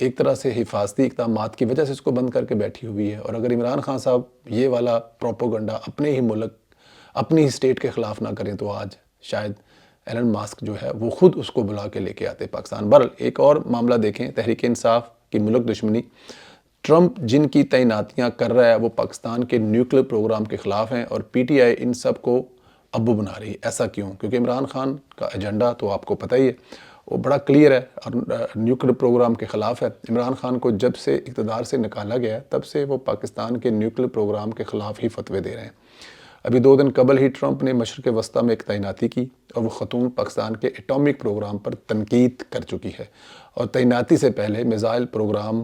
ایک طرح سے حفاظتی اقدامات کی وجہ سے اس کو بند کر کے بیٹھی ہوئی ہے. اور اگر عمران خان صاحب یہ والا پروپوگنڈا اپنے ہی ملک اپنی ہی اسٹیٹ کے خلاف نہ کریں تو آج شاید ایلن ماسک جو ہے وہ خود اس کو بلا کے لے کے آتے پاکستان. بہرحال ایک اور معاملہ دیکھیں، تحریک انصاف کی ملک دشمنی. ٹرمپ جن کی تعیناتیاں کر رہا ہے وہ پاکستان کے نیوکلیر پروگرام کے خلاف ہیں، اور پی ٹی آئی ان سب کو ابو بنا رہی ہے. ایسا کیوں؟ کیونکہ عمران خان کا ایجنڈا تو آپ کو پتہ ہی ہے، وہ بڑا کلیئر ہے اور نیوکلیر پروگرام کے خلاف ہے. عمران خان کو جب سے اقتدار سے نکالا گیا ہے تب سے وہ پاکستان کے نیوکلیر پروگرام کے خلاف ہی فتوے دے رہے ہیں. ابھی 2 دن قبل ہی ٹرمپ نے مشرق وسطیٰ میں ایک تعیناتی کی اور وہ خاتون پاکستان کے ایٹامک پروگرام پر تنقید کر چکی ہے، اور تعیناتی سے پہلے میزائل پروگرام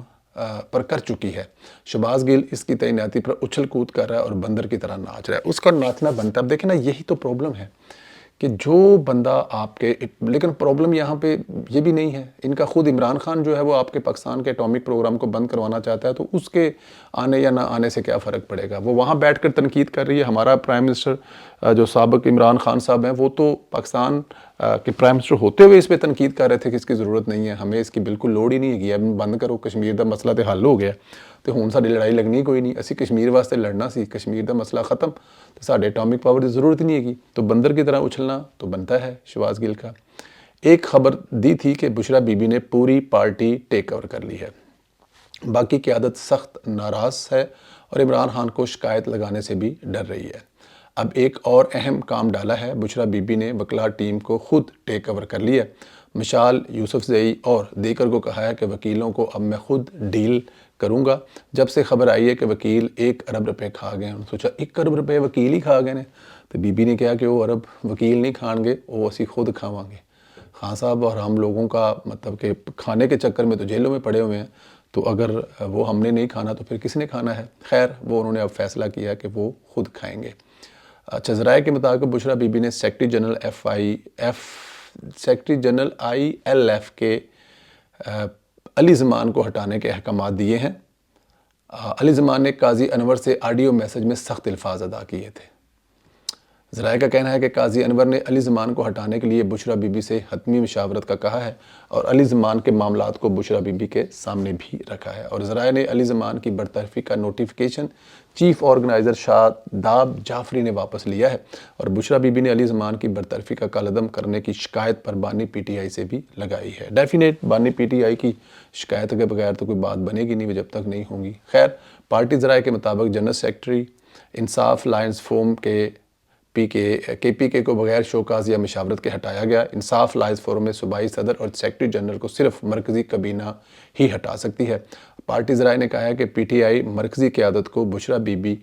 پر کر چکی ہے. شہباز گل اس کی تعیناتی پر اچھل کود کر رہا ہے اور بندر کی طرح ناچ رہا ہے. اس کا ناچنا بنتا ہے. اب دیکھیں نا، یہی تو پرابلم ہے کہ جو بندہ آپ کے، لیکن پرابلم یہاں پہ یہ بھی نہیں ہے. ان کا خود عمران خان جو ہے وہ آپ کے پاکستان کے ایٹامک پروگرام کو بند کروانا چاہتا ہے، تو اس کے آنے یا نہ آنے سے کیا فرق پڑے گا؟ وہ وہاں بیٹھ کر تنقید کر رہی ہے. ہمارا پرائم منسٹر جو سابق عمران خان صاحب ہیں، وہ تو پاکستان کے پرائم منسٹر ہوتے ہوئے اس پہ تنقید کر رہے تھے کہ اس کی ضرورت نہیں ہے، ہمیں اس کی بالکل لوڑ ہی نہیں ہے، اب بند کرو، کشمیر دا مسئلہ تو حل ہو گیا تو ہن ساڈی لڑائی لگنی کوئی نہیں، اسی کشمیر واسطے لڑنا سی، کشمیر دا مسئلہ ختم تو ساڈے ایٹامک پاور کی ضرورت ہی نہیں ہے. تو بندر کی طرح اچھلنا تو بنتا ہے شہباز گل کا. ایک خبر دی تھی کہ بشرا بی بی نے پوری پارٹی ٹیک اوور کر لی ہے. باقی قیادت سخت ناراض ہے اور عمران خان کو شکایت لگانے سے بھی ڈر رہی ہے. اب ایک اور اہم کام ڈالا ہے. بشرا بی بی نے وکلا ٹیم کو خود ٹیک اوور کر لیا. مشال یوسف زئی اور دیکر کو کہا ہے کہ وکیلوں کو اب میں خود ڈیل کروں گا. جب سے خبر آئی ہے کہ وکیل 1 ارب روپے کھا گئے ہیں، سوچا 1 ارب روپے وکیل ہی کھا گئے ہیں، تو بی بی نے کہا کہ وہ ارب وکیل نہیں کھان گے، وہ اسی خود کھاواں گے. خان صاحب اور ہم لوگوں کا مطلب کہ کھانے کے چکر میں تو جیلوں میں پڑے ہوئے ہیں، تو اگر وہ ہم نے نہیں کھانا تو پھر کس نے کھانا ہے؟ خیر، وہ انہوں نے اب فیصلہ کیا کہ وہ خود کھائیں گے. اچھا، ذرائع کے مطابق بشرا بی بی نے secretary general I L F کے علی زمان کو ہٹانے کے احکامات دیے ہیں. علی زمان نے قاضی انور سے آڈیو میسج میں سخت الفاظ ادا کیے تھے. ذرائع کا کہنا ہے کہ قاضی انور نے علی زمان کو ہٹانے کے لیے بشرا بی بی سے حتمی مشاورت کا کہا ہے اور علی زمان کے معاملات کو بشرا بی بی کے سامنے بھی رکھا ہے. اور ذرائع نے علی زمان کی برطرفی کا نوٹیفیکیشن چیف آرگنائزر شاداب جعفری نے واپس لیا ہے، اور بشرا بی بی نے علی زمان کی برطرفی کا کالعدم کرنے کی شکایت پر بانی پی ٹی آئی سے بھی لگائی ہے. ڈیفینیٹ بانی پی ٹی آئی کی شکایت کے بغیر تو کوئی بات بنے گی نہیں جب تک نہیں ہوں گی. خیر، پارٹی ذرائع کے مطابق جنرل سیکرٹری انصاف لائنز فورم کے پی کے کو بغیر شوکاز یا مشاورت کے ہٹایا گیا. انصاف لائنز فورم میں صوبائی صدر اور سیکرٹری جنرل کو صرف مرکزی کابینہ ہی ہٹا سکتی ہے. پارٹی ذرائع نے کہا ہے کہ پی ٹی آئی مرکزی قیادت کو بشرا بی بی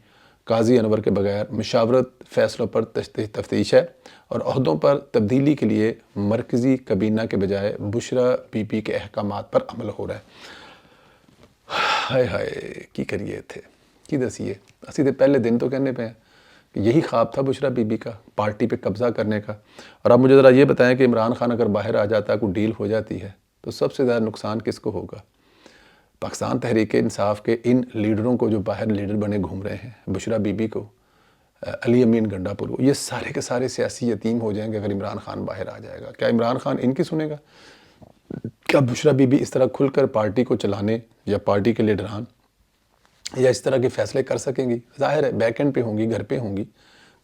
قاضی انور کے بغیر مشاورت فیصلوں پر تفتیش ہے اور عہدوں پر تبدیلی کے لیے مرکزی کابینہ کے بجائے بشرا بی بی کے احکامات پر عمل ہو رہا ہے. ہائے ہائے، کی کریے تھے کی دسیے، اسی دے پہلے دن تو کہنے پہ ہیں کہ یہی خواب تھا بشرا بی بی کا، پارٹی پہ قبضہ کرنے کا. اور اب مجھے ذرا یہ بتائیں کہ عمران خان اگر باہر آ جاتا ہے، کوئی ڈیل ہو جاتی ہے، تو سب سے زیادہ نقصان کس کو ہوگا؟ پاکستان تحریک انصاف کے ان لیڈروں کو جو باہر لیڈر بنے گھوم رہے ہیں، بشرا بی بی کو، علی امین گنڈا پور کو، یہ سارے کے سارے سیاسی یتیم ہو جائیں گے اگر عمران خان باہر آ جائے گا. کیا عمران خان ان کی سنے گا؟ کیا بشرا بی بی اس طرح کھل کر پارٹی کو چلانے یا پارٹی کے لیڈران یا اس طرح کے فیصلے کر سکیں گی؟ ظاہر ہے بیک اینڈ پہ ہوں گی، گھر پہ ہوں گی،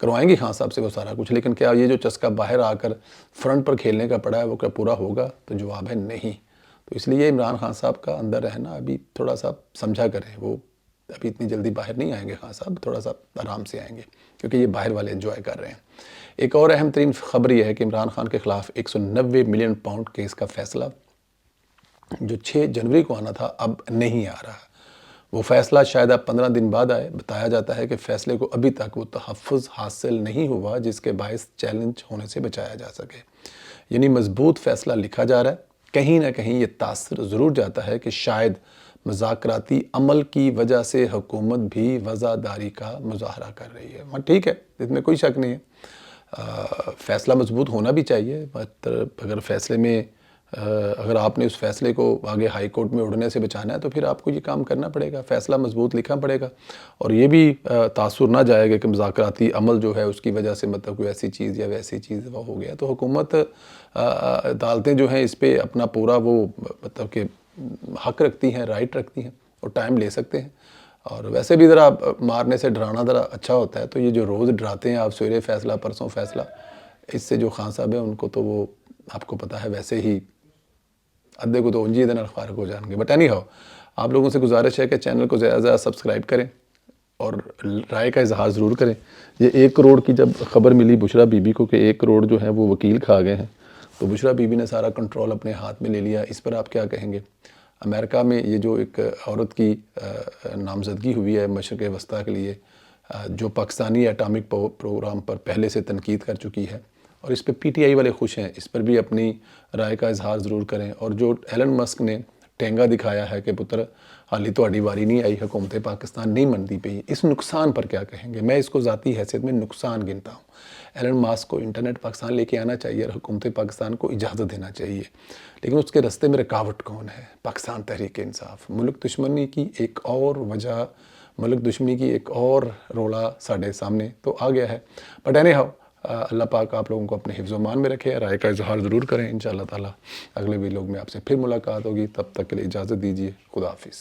کروائیں گی خان صاحب سے وہ سارا کچھ، لیکن کیا یہ جو چسکا باہر آ کر فرنٹ پر کھیلنے کا پڑا ہے وہ کیا پورا ہوگا؟ تو جواب ہے نہیں. تو اس لیے عمران خان صاحب کا اندر رہنا ابھی تھوڑا سا سمجھا کریں. وہ ابھی اتنی جلدی باہر نہیں آئیں گے خان صاحب، تھوڑا سا آرام سے آئیں گے کیونکہ یہ باہر والے انجوائے کر رہے ہیں. ایک اور اہم ترین خبر یہ ہے کہ عمران خان کے خلاف 190 ملین پاؤنڈ کیس کا فیصلہ جو 6 جنوری کو آنا تھا اب نہیں آ رہا. وہ فیصلہ شاید اب 15 دن بعد آئے. بتایا جاتا ہے کہ فیصلے کو ابھی تک وہ تحفظ حاصل نہیں ہوا جس کے باعث چیلنج ہونے سے بچایا جا سکے. یعنی مضبوط فیصلہ لکھا جا رہا ہے. کہیں نہ کہیں یہ تاثر ضرور جاتا ہے کہ شاید مذاکراتی عمل کی وجہ سے حکومت بھی وزاداری کا مظاہرہ کر رہی ہے. ٹھیک ہے، اس میں کوئی شک نہیں ہے، فیصلہ مضبوط ہونا بھی چاہیے. اگر فیصلے میں اگر آپ نے اس فیصلے کو آگے ہائی کورٹ میں اڑنے سے بچانا ہے تو پھر آپ کو یہ کام کرنا پڑے گا، فیصلہ مضبوط لکھنا پڑے گا. اور یہ بھی تاثر نہ جائے گا کہ مذاکراتی عمل جو ہے اس کی وجہ سے مطلب کوئی ایسی چیز یا ویسی چیز وہ ہو گیا. تو حکومت عدالتیں جو ہیں اس پہ اپنا پورا وہ مطلب کہ حق رکھتی ہیں، رائٹ رکھتی ہیں اور ٹائم لے سکتے ہیں. اور ویسے بھی ذرا مارنے سے ڈرانا ذرا اچھا ہوتا ہے. تو یہ جو روز ڈراتے ہیں آپ سویرے فیصلہ پرسوں فیصلہ، اس سے جو خان صاحب ہیں ان کو تو وہ آپ کو پتہ ہے ویسے ہی ادھے کو تو انجی دن فارغ ہو جائیں گے. بٹ اینی ہاؤ، آپ لوگوں سے گزارش ہے کہ چینل کو زیادہ زیادہ سبسکرائب کریں اور رائے کا اظہار ضرور کریں. یہ 1 کروڑ کی جب خبر ملی بشرا بی بی کو کہ 1 کروڑ جو ہے وہ وکیل کھا گئے ہیں، تو بشرا بی بی نے سارا کنٹرول اپنے ہاتھ میں لے لیا. اس پر آپ کیا کہیں گے؟ امریکہ میں یہ جو ایک عورت کی نامزدگی ہوئی ہے مشرق وسطیٰ کے لیے، جو پاکستانی ایٹامک پروگرام پر پہلے سے تنقید کر چکی ہے، اور اس پہ پی ٹی آئی والے خوش ہیں، اس پر بھی اپنی رائے کا اظہار ضرور کریں. اور جو ایلن مسک نے ٹینگا دکھایا ہے کہ پتر حالی تہاڈی واری نہیں آئی، حکومت پاکستان نہیں منتی پئی، اس نقصان پر کیا کہیں گے؟ میں اس کو ذاتی حیثیت میں نقصان گنتا ہوں. ایلن ماسک کو انٹرنیٹ پاکستان لے کے آنا چاہیے اور حکومت پاکستان کو اجازت دینا چاہیے، لیکن اس کے رستے میں رکاوٹ کون ہے؟ پاکستان تحریک انصاف. ملک دشمنی کی ایک اور وجہ، ملک دشمنی کی ایک اور رولا ساڑھے سامنے تو آ گیا ہے. بٹ اینی ہاؤ، اللہ پاک آپ لوگوں کو اپنے حفظ و امان میں رکھے. رائے کا اظہار ضرور کریں. انشاءاللہ تعالی اگلے ویلوگ میں آپ سے پھر ملاقات ہوگی. تب تک کے لیے اجازت دیجیے. خدا حافظ.